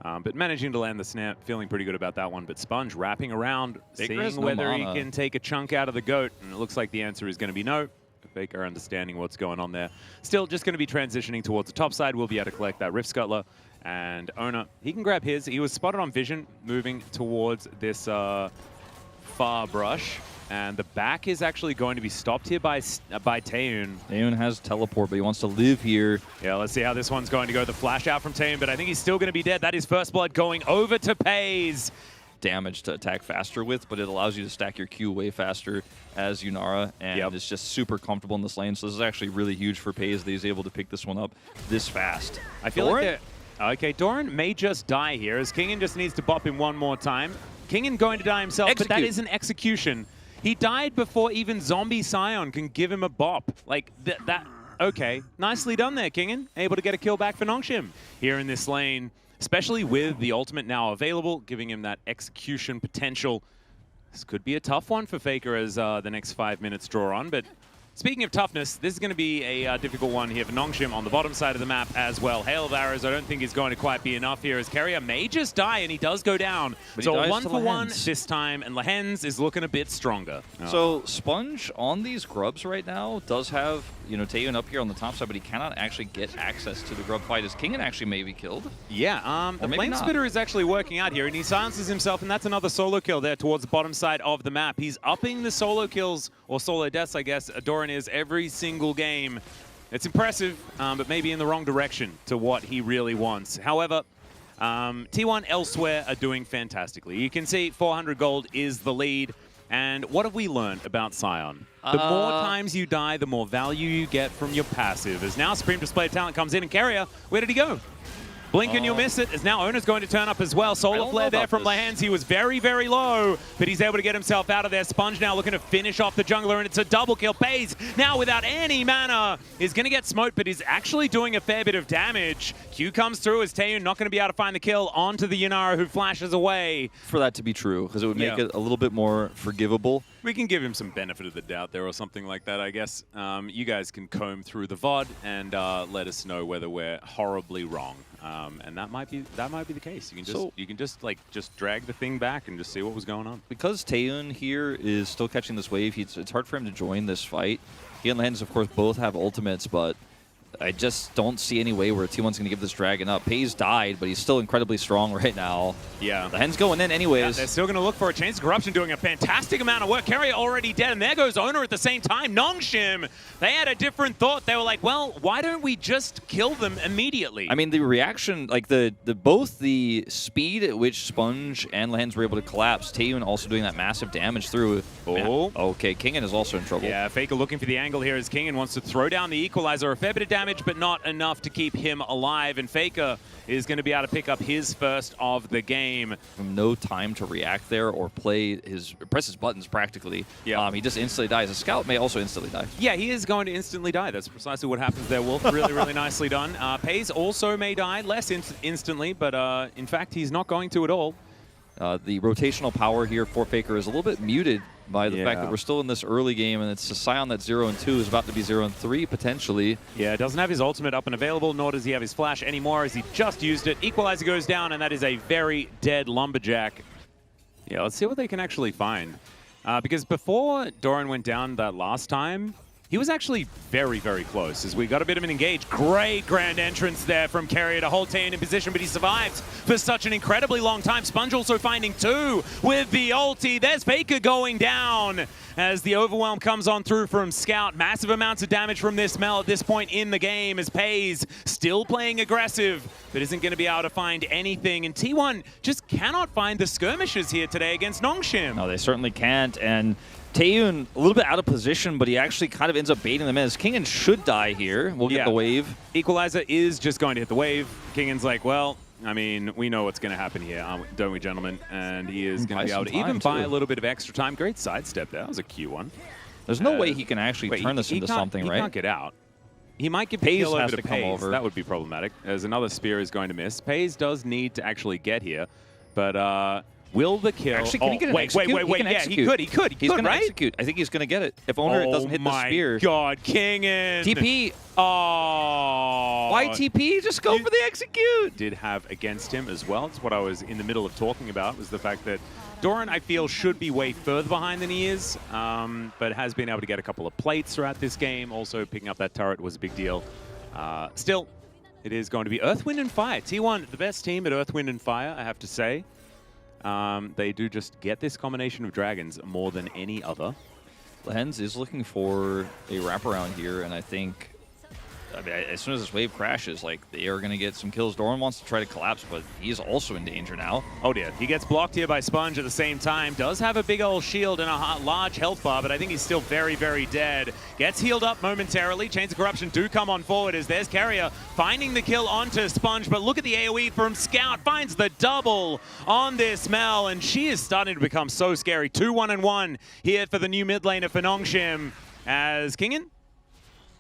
But managing to land the snap, feeling pretty good about that one. But Sponge wrapping around, seeing whether he can take a chunk out of the goat. And it looks like the answer is going to be no. Faker understanding what's going on there. Still just going to be transitioning towards the top side. We'll be able to collect that Rift Scuttler. And Owner, he can grab his. He was spotted on vision, moving towards this far brush. And the back is actually going to be stopped here by Taeyun. Taeyun has teleport, but he wants to live here. Yeah, let's see how this one's going to go. The flash out from Taeyun, but I think he's still going to be dead. That is first blood going over to FaZe. Damage to attack faster with, but it allows you to stack your Q way faster as Yunara, and it's just super comfortable in this lane. So this is actually really huge for FaZe that he's able to pick this one up this fast. I feel like okay, Doran may just die here, as Kingen just needs to bop him one more time. Kingen going to die himself, but that is an execution. He died before even Zombie Scion can give him a bop. Like, that okay, nicely done there, Kingen. Able to get a kill back for Nongshim here in this lane. Especially with the ultimate now available, giving him that execution potential. This could be a tough one for Faker as the next 5 minutes draw on. But speaking of toughness, this is going to be a difficult one here for Nongshim on the bottom side of the map as well. Hail of arrows, I don't think is going to quite be enough here, as Carrier may just die, and he does go down. But so a 1-for-1 this time, and Lehens is looking a bit stronger. So Sponge on these grubs right now does have, you know, Taeyun up here on the top side, but he cannot actually get access to the grub fight. Is Kingen actually maybe killed? Yeah, the Flame Spitter is actually working out here, and he silences himself, and that's another solo kill there towards the bottom side of the map. He's upping the solo kills, or solo deaths, I guess, Doran is every single game. It's impressive, but maybe in the wrong direction to what he really wants. However, T1 elsewhere are doing fantastically. You can see 400 gold is the lead. And what have we learned about Scion? The more times you die, the more value you get from your passive. As now Supreme Display of Talent comes in, and Carrier, where did he go? Blink and you'll miss it, as now Owner's going to turn up as well. Solar Flare there from Lehens. He was very, very low, but he's able to get himself out of there. Sponge now looking to finish off the jungler, and it's a double kill. FaZe now without any mana is going to get smoked, but is actually doing a fair bit of damage. Q comes through as Taeyun not going to be able to find the kill onto the Yunara, who flashes away. For that to be true, because it would make it a little bit more forgivable. We can give him some benefit of the doubt there or something like that, I guess. You guys can comb through the VOD and let us know whether we're horribly wrong. And that might be the case. You can just drag the thing back and just see what was going on. Because Taeyun here is still catching this wave, it's hard for him to join this fight. He and Lehens, of course, both have ultimates, but I just don't see any way where T1's going to give this dragon up. FaZe died, but he's still incredibly strong right now. Yeah. Lehens going in anyways. Yeah, they're still going to look for a chance of corruption, doing a fantastic amount of work. Carrier already dead, and there goes Owner at the same time. Nongshim, they had a different thought. They were like, well, why don't we just kill them immediately? I mean, the reaction, like both the speed at which Sponge and Lehens were able to collapse, Taeyun also doing that massive damage through. Oh. Okay, Kingen is also in trouble. Yeah, Faker looking for the angle here as Kingen wants to throw down the equalizer. A fair bit of damage, but not enough to keep him alive. And Faker is going to be able to pick up his first of the game. No time to react there or press his buttons practically. Yeah. He just instantly dies. A scout may also instantly die. Yeah, he is going to instantly die. That's precisely what happens there, Wolf. Really, really nicely done. FaZe also may die, less instantly, but in fact, he's not going to at all. The rotational power here for Faker is a little bit muted by the fact that we're still in this early game, and it's a Scion that's 0-2 is about to be 0-3 potentially. Yeah, doesn't have his ultimate up and available, nor does he have his flash anymore as he just used it. Equalizer goes down, and that is a very dead Lumberjack. Yeah, let's see what they can actually find. Because before Doran went down that last time, he was actually very, very close as we got a bit of an engage. Great grand entrance there from Carrier to hold Taeyun in position, but he survives for such an incredibly long time. Sponge also finding two with the ulti. There's Faker going down as the overwhelm comes on through from Scout. Massive amounts of damage from this Mel at this point in the game as FaZe still playing aggressive, but isn't going to be able to find anything. And T1 just cannot find the skirmishes here today against Nongshim. No, they certainly can't. And Taeyun a little bit out of position, but he actually kind of ends up baiting them in. As Kingen should die here. We'll get the wave. Equalizer is just going to hit the wave. Kingen's like, well, I mean, we know what's going to happen here, don't we, gentlemen? And he is going to be able to even buy a little bit of extra time. Great sidestep there. That was a Q1. There's no way he can actually turn this into something, right? He can't get out. He might get FaZe kill over has to to come over. That would be problematic, as another spear is going to miss. FaZe does need to actually get here, but Will the kill? Actually, can he get an execute? Wait. Yeah, he could. He's could, going to right? execute. I think he's going to get it. If Owner doesn't hit the spear. Oh my God, Kingen! TP. Oh. Why TP? Just go for the execute. Did have against him as well. That's what I was in the middle of talking about, was the fact that Doran, I feel, should be way further behind than he is, but has been able to get a couple of plates throughout this game. Also, picking up that turret was a big deal. Still, it is going to be Earth, Wind, and Fire. T1, the best team at Earth, Wind, and Fire, I have to say. They do just get this combination of dragons more than any other. Lens is looking for a wraparound here, and I think as soon as this wave crashes, like, they are going to get some kills. Doran wants to try to collapse, but he's also in danger now. Oh dear, he gets blocked here by Sponge at the same time. Does have a big old shield and a large health bar, but I think he's still very, very dead. Gets healed up momentarily. Chains of Corruption do come on forward as there's Carrier finding the kill onto Sponge, but look at the AoE from Scout. Finds the double on this Mel, and she is starting to become so scary. 2-1-1 here for the new mid laner for Nongshim, as Kingen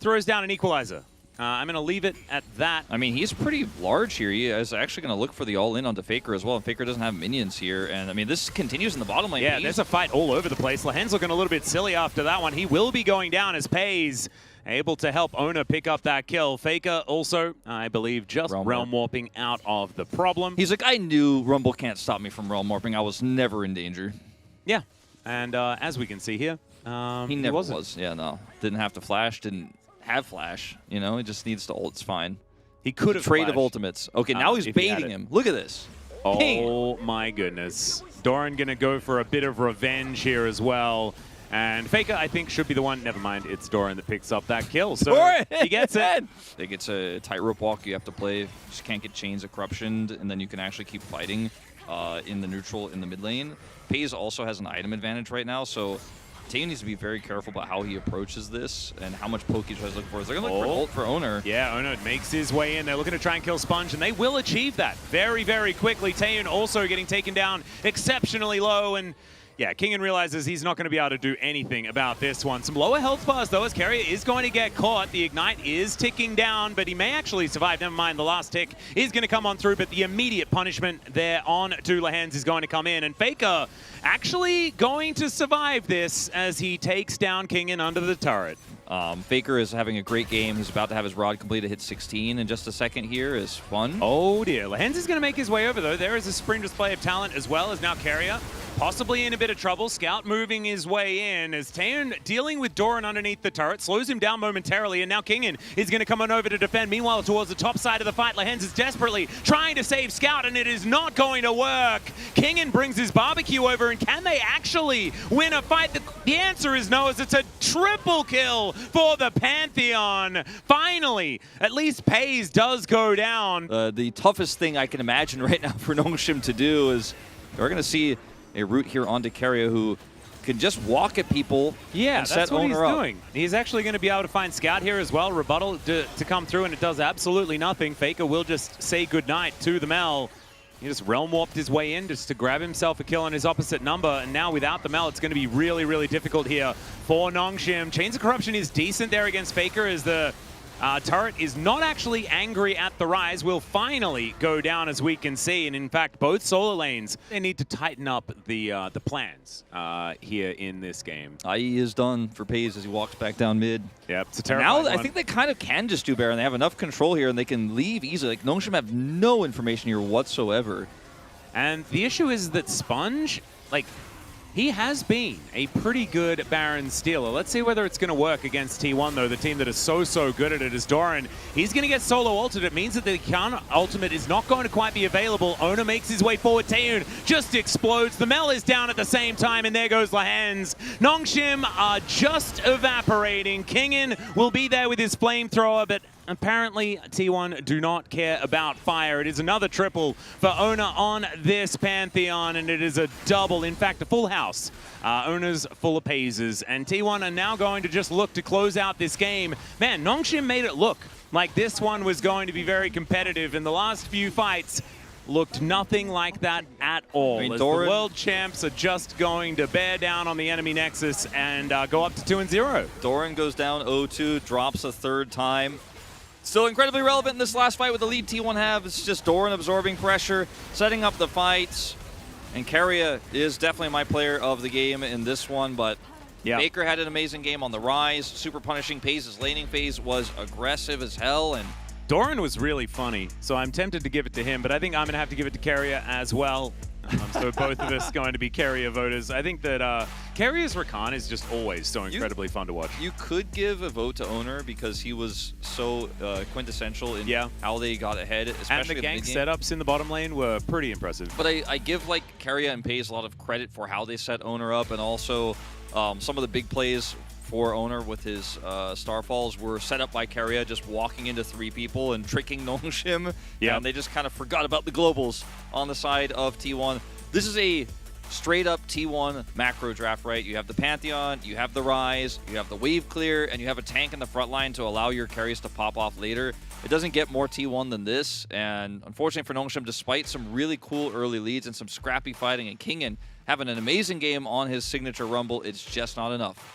throws down an equalizer. I'm going to leave it at that. I mean, he's pretty large here. He is actually going to look for the all-in onto Faker as well. And Faker doesn't have minions here. And, I mean, this continues in the bottom lane. Yeah, there's a fight all over the place. Lahen's looking a little bit silly after that one. He will be going down as Pays able to help Owner pick up that kill. Faker also, I believe, just realm warping out of the problem. He's like, I knew Rumble can't stop me from realm warping. I was never in danger. Yeah, and as we can see here, he never was. Yeah, no. Didn't have to flash, didn't have flash, you know, he just needs to ult. It's fine. He could have trade of ultimates. Okay, now he's baiting him. Look at this. Oh my goodness. Doran gonna go for a bit of revenge here as well. And Faker, I think, should be the one. Never mind, it's Doran that picks up that kill. So he gets it. I think it's a tightrope walk you have to play. You just can't get Chains of Corruption, and then you can actually keep fighting in the neutral in the mid lane. Pays also has an item advantage right now, so Tay needs to be very careful about how he approaches this and how much poke he tries to look for. They're going to look for ult for Owner. Yeah, Owner makes his way in. They're looking to try and kill Sponge, and they will achieve that very, very quickly. Taeyun also getting taken down exceptionally low, and yeah, Kingen realizes he's not going to be able to do anything about this one. Some lower health bars, though, as Carrier is going to get caught. The Ignite is ticking down, but he may actually survive. Never mind, the last tick is going to come on through, but the immediate punishment there on to Lahen's is going to come in. And Faker actually going to survive this as he takes down Kingen under the turret. Faker is having a great game. He's about to have his rod complete to hit 16 in just a second here. Is fun. Oh, dear. Lahen's is going to make his way over, though. There is a spring display of talent as well as now Carrier possibly in a bit of trouble. Scout moving his way in as Taeyun dealing with Doran underneath the turret, slows him down momentarily, and now Kingen is going to come on over to defend. Meanwhile, towards the top side of the fight, Lahen's is desperately trying to save Scout, and it is not going to work. Kingen brings his barbecue over, and can they actually win a fight? The answer is no, as it's a triple kill for the Pantheon. Finally, at least Pays does go down. The toughest thing I can imagine right now for Nongshim to do is we're going to see a route here onto Carrier who can just walk at people and set Owner up. Doing. He's actually going to be able to find Scout here as well. Rebuttal to come through, and it does absolutely nothing. Faker will just say goodnight to the Mel. He just realm warped his way in just to grab himself a kill on his opposite number, and now without the Mel, it's going to be really, really difficult here for Nongshim. Chains of Corruption is decent there against Faker as the turret is not actually angry at the rise. Will finally go down, as we can see, and in fact, both solo lanes, they need to tighten up the plans here in this game. IE is done for Pays as he walks back down mid. Yep, it's a terrible Now I think they kind of can just do Baron. They have enough control here, and they can leave easily. Like, Nongshim have no information here whatsoever. And the issue is that Sponge, like, he has been a pretty good Baron stealer. Let's see whether it's going to work against T1, though, the team that is so good at it is Doran. He's going to get solo ulted. It means that the counter ultimate is not going to quite be available. Owner makes his way forward. Taeyun just explodes. The Mel is down at the same time, and there goes Lahen's. Nongshim are just evaporating. Kingen will be there with his flamethrower, but apparently, T1 do not care about fire. It is another triple for Owner on this Pantheon, and it is a double, in fact, a full house. Owner's full of Pazes, and T1 are now going to just look to close out this game. Man, Nongshim made it look like this one was going to be very competitive. In the last few fights, looked nothing like that at all. As the world champs are just going to bear down on the enemy Nexus and go up to 2-0. Doran goes down 0-2, drops a third time. Still incredibly relevant in this last fight with the lead T1 have. It's just Doran absorbing pressure, setting up the fights. And Carrier is definitely my player of the game in this one, but Yeah. Baker had an amazing game on the rise. Super punishing pace. His laning phase was aggressive as hell, and Doran was really funny, so I'm tempted to give it to him, but I think I'm going to have to give it to Carrier as well. So both of us going to be Carrier voters. I think that Carrier's Rakan is just always so incredibly fun to watch. you could give a vote to Owner because he was so quintessential in how they got ahead, especially And the gank mid-game. setups in the bottom lane were pretty impressive. But I give like Carrier and Pays a lot of credit for how they set Owner up, and also some of the big plays for Owner with his Starfalls were set up by Carrier, just walking into 3 people and tricking Nongshim. Yeah. And they just kind of forgot about the globals on the side of T1. This is a straight up T1 macro draft, right? You have the Pantheon, you have the Rise, you have the Wave Clear, and you have a tank in the front line to allow your carries to pop off later. It doesn't get more T1 than this, and unfortunately for Nongshim, despite some really cool early leads and some scrappy fighting, and Kingen having an amazing game on his signature Rumble, it's just not enough.